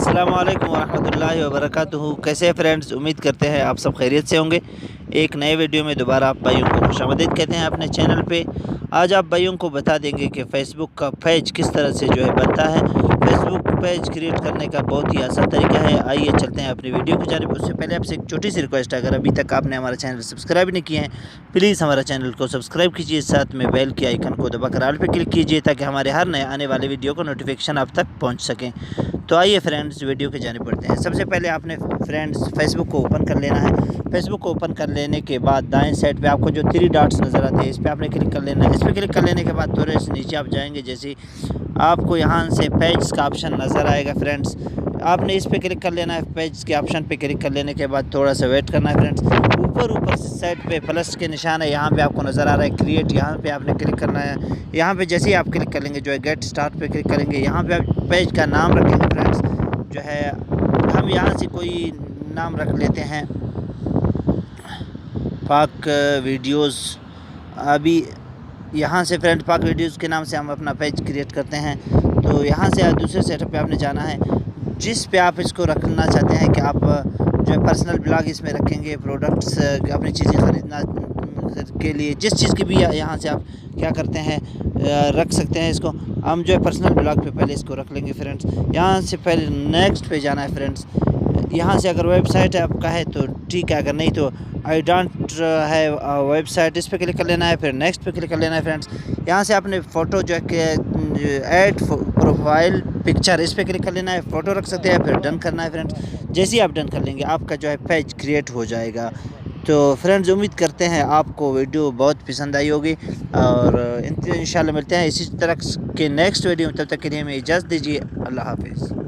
अस्सलाम वालेकुम वरहमतुल्लाहि वबरकातुहू। कैसे हैं फ्रेंड्स, उम्मीद करते हैं आप सब खैरियत से होंगे। एक नए वीडियो में दोबारा आप भाइयों को खुशामदीद कहते हैं अपने चैनल पे। आज आप भाइयों को बता देंगे कि फ़ेसबुक का पेज किस तरह से जो है बनता है। फ़ेसबुक पेज क्रिएट करने का बहुत ही आसान तरीका है। आइए चलते हैं अपनी वीडियो की जानिब। उससे पहले आपसे एक छोटी सी रिक्वेस्ट है, अगर अभी तक आपने हमारा चैनल सब्सक्राइब नहीं किया है प्लीज़ हमारा चैनल को सब्सक्राइब कीजिए, साथ में बेल के आइकन को दबाकर ऑल पे क्लिक कीजिए ताकि हमारे हर नए आने वाले वीडियो का नोटिफिकेशन आप तक पहुँच सकें। तो आइए फ्रेंड्स वीडियो के जाने पड़ते हैं। सबसे पहले आपने फ्रेंड्स फेसबुक को ओपन कर लेना है। फेसबुक को ओपन कर लेने के बाद दाएं साइड पे आपको जो 3 डॉट्स नज़र आते हैं इस पर आपने क्लिक कर लेना है। इस पर क्लिक कर लेने के बाद थोड़े से नीचे आप जाएंगे, जैसे आपको यहाँ से पेज का ऑप्शन नज़र आएगा फ्रेंड्स, आपने इस पर क्लिक कर लेना है। पेज के ऑप्शन पे क्लिक कर लेने के बाद थोड़ा सा वेट करना है फ्रेंड्स। ऊपर से साइड पे प्लस के निशान है, यहाँ पे आपको नज़र आ रहा है क्रिएट, यहाँ पे आपने क्लिक करना है। यहाँ पे जैसे ही आप क्लिक कर लेंगे जो है गेट स्टार्ट पे क्लिक करेंगे, यहाँ पे आप पेज का नाम रखेंगे फ्रेंड्स। जो है हम यहाँ से कोई नाम रख लेते हैं पाक वीडियोज़। अभी यहाँ से फ्रेंड पाक वीडियोज़ के नाम से हम अपना पेज क्रिएट करते हैं। तो यहाँ से दूसरे सेटअप पे आपने जाना है, जिस पे आप इसको रखना चाहते हैं कि आप जो है पर्सनल ब्लॉग इसमें रखेंगे, प्रोडक्ट्स अपनी चीज़ें ख़रीदना के लिए जिस चीज़ की भी यहाँ से आप क्या करते हैं रख सकते हैं। इसको हम जो है पर्सनल ब्लॉग पे पहले इसको रख लेंगे फ्रेंड्स। यहाँ से पहले नेक्स्ट पे जाना है फ्रेंड्स। यहाँ से अगर वेबसाइट आपका है तो ठीक है, अगर नहीं तो आई डोंट है वेबसाइट, इस पर क्लिक कर लेना है। फिर नेक्स्ट पे क्लिक कर लेना है फ्रेंड्स। यहाँ से आपने फ़ोटो जो है कि ऐड प्रोफाइल पिक्चर, इस पर क्लिक कर लेना है। फ़ोटो रख सकते हैं, फिर डन करना है फ्रेंड्स। जैसे ही आप डन कर लेंगे आपका जो है पेज क्रिएट हो जाएगा। तो फ्रेंड्स उम्मीद करते हैं आपको वीडियो बहुत पसंद आई होगी और इंशाल्लाह मिलते हैं इसी तरह के नेक्स्ट वीडियो में। तब तक के लिए हमें इजाज़त दीजिए। अल्लाह हाफिज़।